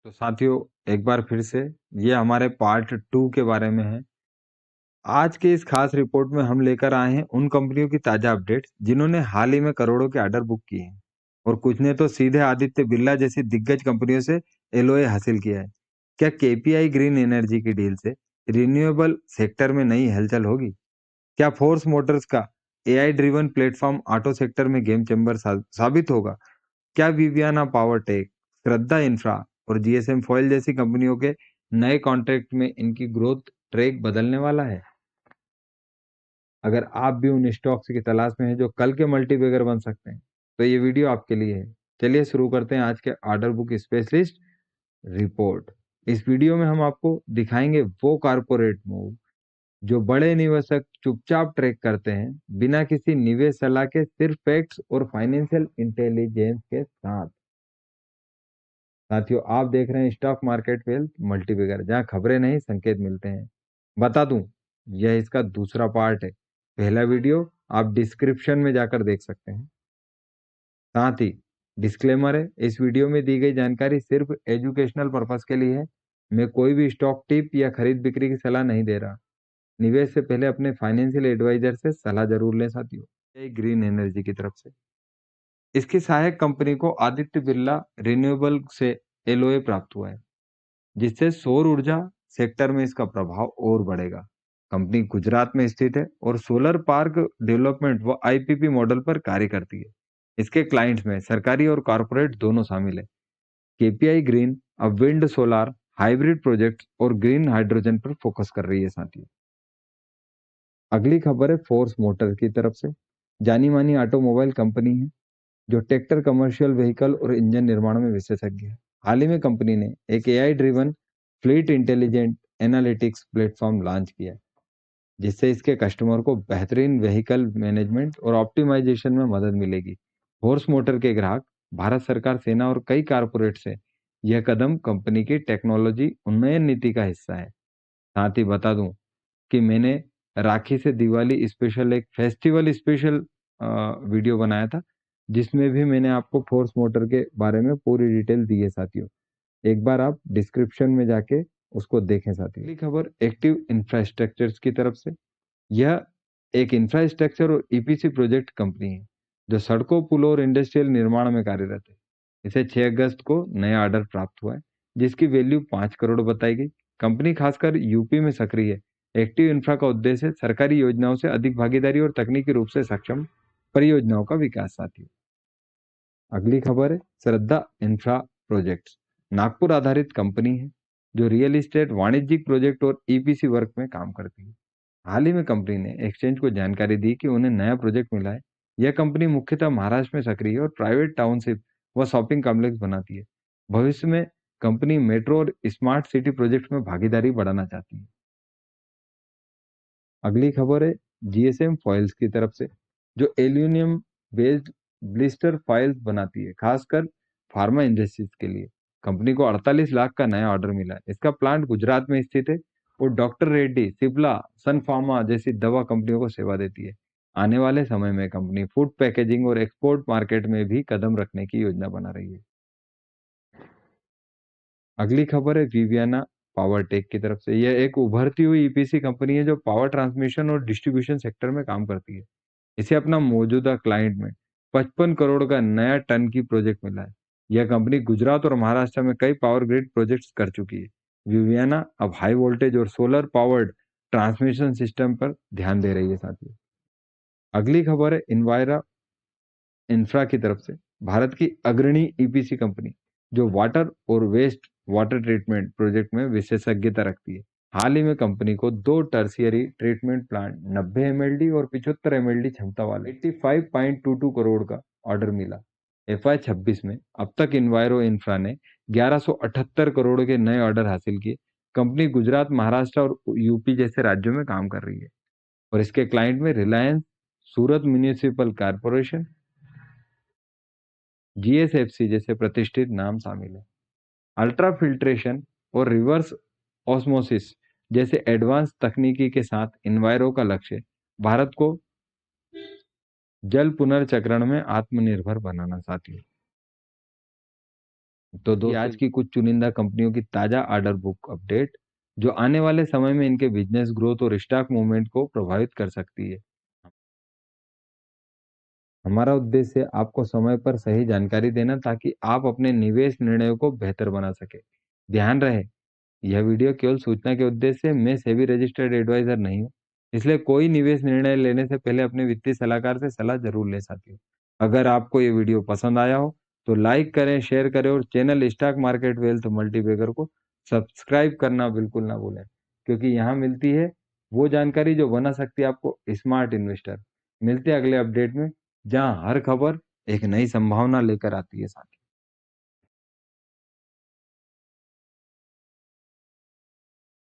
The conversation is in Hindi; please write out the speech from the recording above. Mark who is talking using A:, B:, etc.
A: तो साथियों, एक बार फिर से ये हमारे पार्ट 2 के बारे में है। आज के इस खास रिपोर्ट में हम लेकर आए हैं उन कंपनियों की ताजा अपडेट्स जिन्होंने हाल ही में करोड़ों के ऑर्डर बुक किए हैं और कुछ ने तो सीधे आदित्य बिरला जैसी दिग्गज कंपनियों से एलओए हासिल किया है। क्या केपीआई ग्रीन एनर्जी की डील से रिन्यूएबल सेक्टर में नई हलचल होगी? क्या फोर्स मोटर्स का AI driven platform auto sector में गेम चेंबर साबित होगा? क्या विवियाना पावर टेक, श्रद्धा इंफ्रा और जीएसएम फॉयल जैसी कंपनियों के नए कॉन्ट्रैक्ट में इनकी ग्रोथ ट्रैक बदलने वाला है? अगर आप भी उन स्टॉक्स की तलाश में हैं जो कल के मल्टीबैगर बन सकते हैं, तो ये वीडियो आपके लिए है। चलिए शुरू करते हैं आज के ऑर्डर बुक स्पेशलिस्ट रिपोर्ट। इस वीडियो में हम आपको दिखाएंगे वो कारपोरेट मूव जो बड़े निवेशक चुपचाप ट्रैक करते हैं, बिना किसी निवेश सलाह के, सिर्फ फैक्ट्स और फाइनेंशियल इंटेलिजेंस के साथ। साथियों, आप देख रहे हैं स्टॉक मार्केट वेल्थ मल्टीबैगर, जहां खबरें नहीं संकेत मिलते हैं। बता दूं, यह इसका दूसरा पार्ट है। पहला वीडियो आप डिस्क्रिप्शन में जाकर देख सकते हैं। साथ ही डिस्क्लेमर है, इस वीडियो में दी गई जानकारी सिर्फ एजुकेशनल पर्पस के लिए है। मैं कोई भी स्टॉक टिप या खरीद बिक्री की सलाह नहीं दे रहा। निवेश से पहले अपने फाइनेंशियल एडवाइजर से सलाह जरूर लें साथियों। ये ग्रीन एनर्जी की तरफ से इसकी सहायक कंपनी को आदित्य बिरला रिन्यूएबल से एलओए प्राप्त हुआ है, जिससे सौर ऊर्जा सेक्टर में इसका प्रभाव और बढ़ेगा। कंपनी गुजरात में स्थित है और सोलर पार्क डेवलपमेंट व आईपीपी मॉडल पर कार्य करती है। इसके क्लाइंट्स में सरकारी और कॉरपोरेट दोनों शामिल है। केपीआई ग्रीन अब विंड, सोलार, हाइब्रिड प्रोजेक्ट और ग्रीन हाइड्रोजन पर फोकस कर रही है साथियों। अगली खबर है फोर्स मोटर की तरफ से। जानी मानी ऑटोमोबाइल कंपनी है जो ट्रैक्टर, कमर्शियल व्हीकल और इंजन निर्माण में विशेषज्ञ है। हाल ही में कंपनी ने एक AI driven fleet intelligent analytics platform launch किया, जिससे इसके कस्टमर को बेहतरीन व्हीकल मैनेजमेंट और ऑप्टिमाइजेशन में मदद मिलेगी। हॉर्स मोटर के ग्राहक, भारत सरकार, सेना और कई कारपोरेट से यह कदम कंपनी की टेक्नोलॉजी उन्नयन नीति का हिस्सा है। साथ ही बता दूं कि मैंने राखी से दिवाली स्पेशल एक फेस्टिवल स्पेशल वीडियो बनाया था, जिसमें भी मैंने आपको फोर्स मोटर के बारे में पूरी डिटेल दी है साथियों। एक बार आप डिस्क्रिप्शन में जाके उसको देखें साथियों। अगली खबर एक्टिव इंफ्रास्ट्रक्चर्स की तरफ से। यह एक इंफ्रास्ट्रक्चर और ईपीसी प्रोजेक्ट कंपनी है जो सड़कों, पुलों और इंडस्ट्रियल निर्माण में कार्यरत है। इसे 6 अगस्त को नया ऑर्डर प्राप्त हुआ है, जिसकी वैल्यू 5 करोड़ बताई गई। कंपनी खासकर यूपी में सक्रिय है। एक्टिव इंफ्रा का उद्देश्य सरकारी योजनाओं से अधिक भागीदारी और तकनीकी रूप से सक्षम परियोजनाओं का विकास साथी। अगली खबर है श्रद्धा इंफ्रा प्रोजेक्ट्स। नागपुर आधारित कंपनी है जो रियल एस्टेट, वाणिज्यिक प्रोजेक्ट और ईपीसी वर्क में काम करती है। हाल ही में कंपनी ने एक्सचेंज को जानकारी दी कि उन्हें नया प्रोजेक्ट मिला है। यह कंपनी मुख्यतः महाराष्ट्र में सक्रिय है और प्राइवेट टाउनशिप व शॉपिंग कॉम्प्लेक्स बनाती है। भविष्य में कंपनी मेट्रो और स्मार्ट सिटी प्रोजेक्ट में भागीदारी बढ़ाना चाहती है। अगली खबर है जीएसएम फॉइल्स की तरफ से, जो एल्यूमिनियम बेस्ड ब्लिस्टर फाइल्स बनाती है, खासकर फार्मा इंडस्ट्रीज के लिए। कंपनी को 48 लाख का नया ऑर्डर मिला है। इसका प्लांट गुजरात में स्थित है और डॉक्टर रेड्डी, सिप्ला, सन फार्मा जैसी दवा कंपनियों को सेवा देती है। आने वाले समय में कंपनी फूड पैकेजिंग और एक्सपोर्ट मार्केट में भी कदम रखने की योजना बना रही है। अगली खबर है विवियाना पावर टेक की तरफ से। यह एक उभरती हुई ईपीसी कंपनी है जो पावर ट्रांसमिशन और डिस्ट्रीब्यूशन सेक्टर में काम करती है। इसे अपना मौजूदा क्लाइंट में 55 करोड़ का नया टन की प्रोजेक्ट मिला है। यह कंपनी गुजरात और महाराष्ट्र में कई पावर ग्रिड प्रोजेक्ट्स कर चुकी है। विवियाना अब हाई वोल्टेज और सोलर पावर्ड ट्रांसमिशन सिस्टम पर ध्यान दे रही है साथियों। अगली खबर है इन्वायरा इंफ्रा की तरफ से। भारत की अग्रणी ईपीसी कंपनी जो वाटर और वेस्ट वाटर ट्रीटमेंट प्रोजेक्ट में विशेषज्ञता रखती है। हाल ही में कंपनी को 2 टर्शियरी ट्रीटमेंट प्लांट 90 एमएलडी और 75 एमएलडी क्षमता वाले 85.22 करोड़ का ऑर्डर मिला। FY 26 में अब तक इन्वायरो इंफ्रा ने 1178 करोड़ के नए ऑर्डर हासिल किए। कंपनी गुजरात, महाराष्ट्र और यूपी जैसे राज्यों में काम कर रही है और इसके क्लाइंट में रिलायंस, सूरत म्यूनिसिपल कॉर्पोरेशन, जीएसएफसी जैसे प्रतिष्ठित नाम शामिल है। अल्ट्रा फिल्ट्रेशन और रिवर्स ऑस्मोसिस जैसे एडवांस तकनीकी के साथ इन्वायरो का लक्ष्य भारत को जल पुनर्चक्रण में आत्मनिर्भर बनाना साथी है। तो दोस्तों आज की कुछ चुनिंदा कंपनियों की ताजा ऑर्डर बुक अपडेट जो आने वाले समय में इनके बिजनेस ग्रोथ और स्टॉक मूवमेंट को प्रभावित कर सकती है। हमारा उद्देश्य आपको समय पर सही जानकारी देना ताकि आप अपने निवेश निर्णयों को बेहतर बना सके। ध्यान रहे, यह वीडियो केवल सूचना के उद्देश्य से, मैं सेबी रजिस्टर्ड एडवाइजर नहीं हूँ, इसलिए कोई निवेश निर्णय लेने से पहले अपने वित्तीय सलाहकार से सलाह जरूर ले साथियों। अगर आपको ये वीडियो पसंद आया हो तो लाइक करें, शेयर करें और channel stock market wealth multibagger को सब्सक्राइब करना बिल्कुल ना भूलें, क्योंकि यहाँ मिलती है वो जानकारी जो बना सकती है आपको स्मार्ट इन्वेस्टर। मिलते हैं अगले अपडेट में, जहाँ हर खबर एक नई संभावना लेकर आती है साथ।